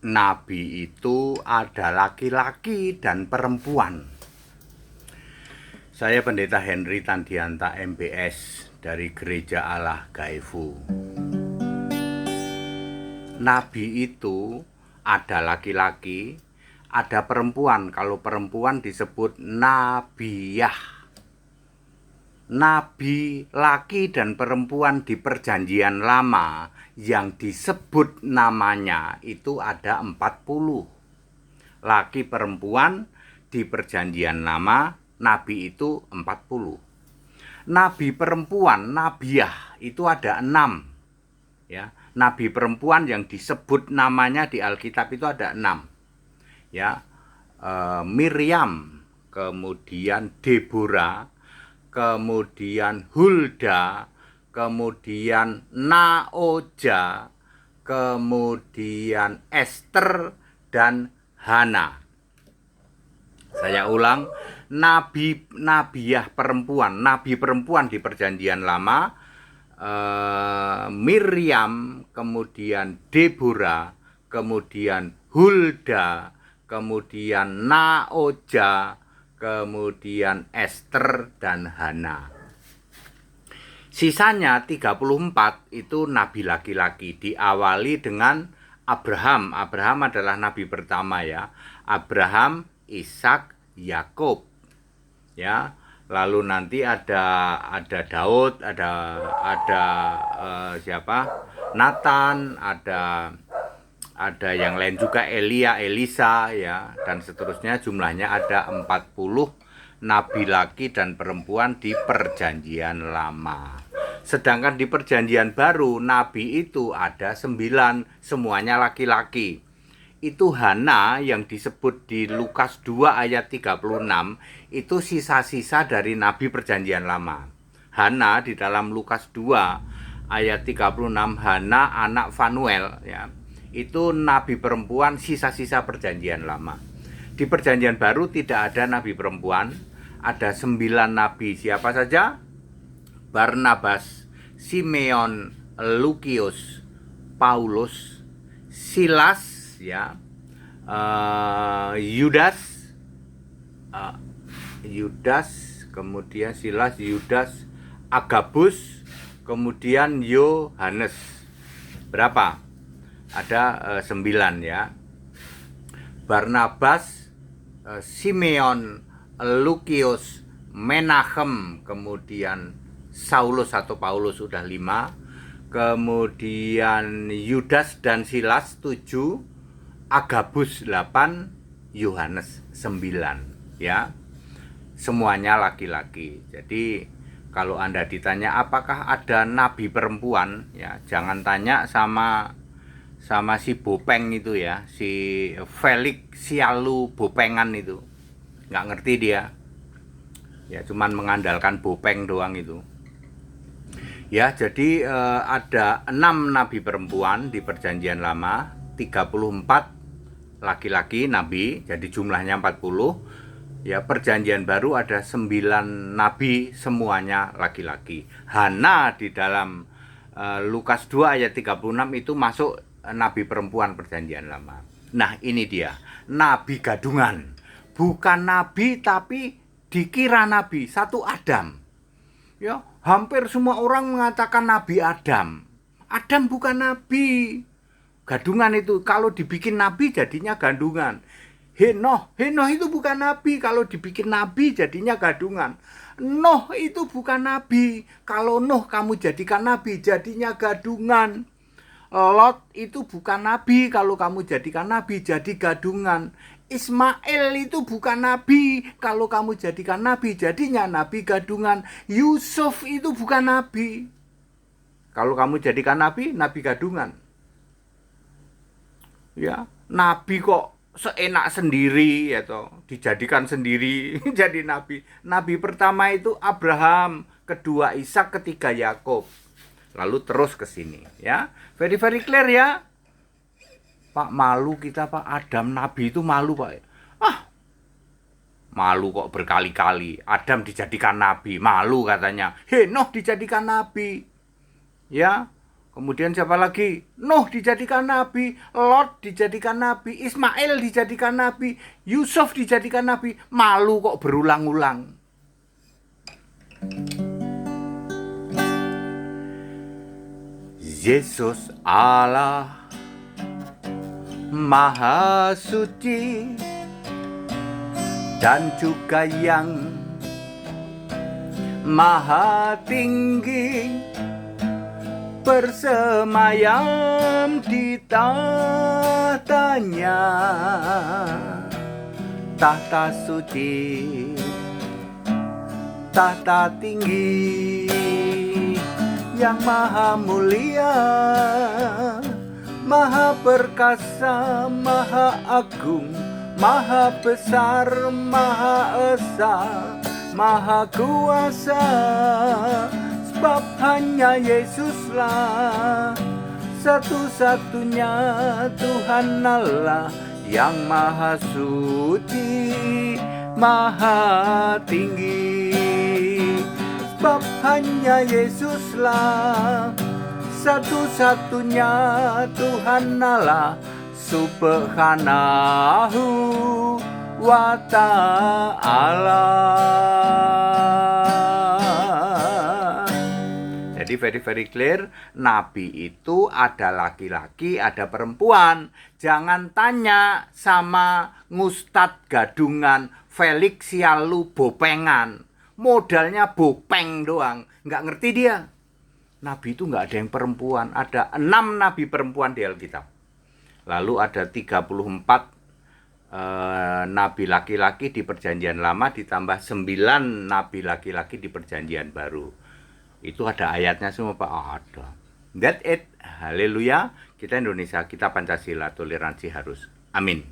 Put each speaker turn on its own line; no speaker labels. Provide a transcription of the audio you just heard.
Nabi itu ada laki-laki dan perempuan. Saya Pendeta Henry Tandianta MBS dari Gereja Allah Gaifu. Nabi itu ada laki-laki, ada perempuan. Kalau perempuan disebut nabiyah. Nabi laki dan perempuan di Perjanjian Lama yang disebut namanya itu ada 40. Laki perempuan di Perjanjian Lama, nabi itu 40. Nabi perempuan, nabiyah itu ada 6. Ya, nabi perempuan yang disebut namanya di Alkitab itu ada 6. Ya, Miriam, kemudian Deborah, kemudian Hulda, kemudian Naoja, kemudian Esther dan Hana. Saya ulang, nabiyah perempuan, nabi perempuan di Perjanjian Lama, Miriam, kemudian Deborah, kemudian Hulda, kemudian Naoja, kemudian Esther dan Hana. Sisanya 34 itu nabi laki-laki. Diawali dengan Abraham. Abraham adalah nabi pertama ya. Abraham, Ishak, Yakub. Ya. Lalu nanti ada Daud, ada siapa? Nathan, ada yang lain juga, Elia, Elisa ya, dan seterusnya. Jumlahnya ada 40 nabi laki dan perempuan di Perjanjian Lama. Sedangkan di Perjanjian Baru nabi itu ada 9, semuanya laki-laki. Itu Hana yang disebut di Lukas 2 ayat 36 itu sisa-sisa dari nabi Perjanjian Lama. Hana di dalam Lukas 2 ayat 36, Hana anak Fanuel ya. Itu nabi perempuan sisa-sisa Perjanjian Lama. Di Perjanjian Baru tidak ada nabi perempuan, ada 9 nabi. Siapa saja? Barnabas, Simeon, Lukius, Paulus, Silas ya, Yudas, kemudian Silas, Yudas, Agabus, kemudian Yohanes. Berapa? Ada 9 ya. Barnabas, Simeon, Lukius, Menahem, kemudian Saulus atau Paulus sudah 5, kemudian Yudas dan Silas 7, Agabus 8, Yohanes 9 ya. Semuanya laki-laki. Jadi kalau Anda ditanya apakah ada nabi perempuan ya, jangan tanya sama si Bopeng itu ya, si Felix Sialu Bopengan itu. Nggak ngerti dia. Ya cuman mengandalkan Bopeng doang itu. Ya, jadi ada 6 nabi perempuan di Perjanjian Lama, 34 laki-laki nabi, jadi jumlahnya 40. Ya, Perjanjian Baru ada 9 nabi, semuanya laki-laki. Hana di dalam Lukas 2 ayat 36 itu masuk nabi perempuan Perjanjian Lama. Nah, ini dia, nabi gadungan. Bukan nabi tapi dikira nabi, satu Adam. Ya, hampir semua orang mengatakan Nabi Adam. Adam bukan nabi. Gadungan itu, kalau dibikin nabi jadinya gandungan. Henoh itu bukan nabi, kalau dibikin nabi jadinya gadungan. Nuh itu bukan nabi, kalau Nuh kamu jadikan nabi jadinya gadungan. Lot itu bukan nabi, kalau kamu jadikan nabi jadi gadungan. Ismail itu bukan nabi, kalau kamu jadikan nabi jadinya nabi gadungan. Yusuf itu bukan nabi, kalau kamu jadikan nabi gadungan. Ya, nabi kok seenak sendiri ya toh, dijadikan sendiri jadi nabi. Nabi pertama itu Abraham, kedua Ishak, ketiga Yakub. Lalu terus ke sini ya. Very clear ya. Pak, malu kita Pak, Adam nabi itu malu Pak. Malu kok berkali-kali. Adam dijadikan nabi, malu katanya. Henoh dijadikan nabi. Ya, Kemudian siapa lagi? Nuh dijadikan nabi, Lot dijadikan nabi, Ismail dijadikan nabi, Yusuf dijadikan nabi. Malu kok berulang-ulang. Yesus Allah Maha Suci dan juga yang Maha Tinggi bersemayam di tahtanya, tahta suci, tahta tinggi, yang maha mulia, maha perkasa, maha agung, maha besar, maha esa, maha kuasa. Sebab hanya Yesuslah satu-satunya Tuhan Allah yang maha suci, maha tinggi. Sebab hanya Yesuslah satu-satunya Tuhan Allah Subhanahu wa ta'ala. Jadi very clear, nabi itu ada laki-laki, ada perempuan. Jangan tanya sama ngustad gadungan, Felix Sialu bopengan. Modalnya bopeng doang, nggak ngerti dia. Nabi itu nggak ada yang perempuan, ada 6 nabi perempuan di Alkitab. Lalu ada 34 nabi laki-laki di Perjanjian Lama, ditambah 9 nabi laki-laki di Perjanjian Baru. Itu ada ayatnya semua Pak, ada. That's it. Haleluya. Kita Indonesia, kita Pancasila, toleransi harus. Amin.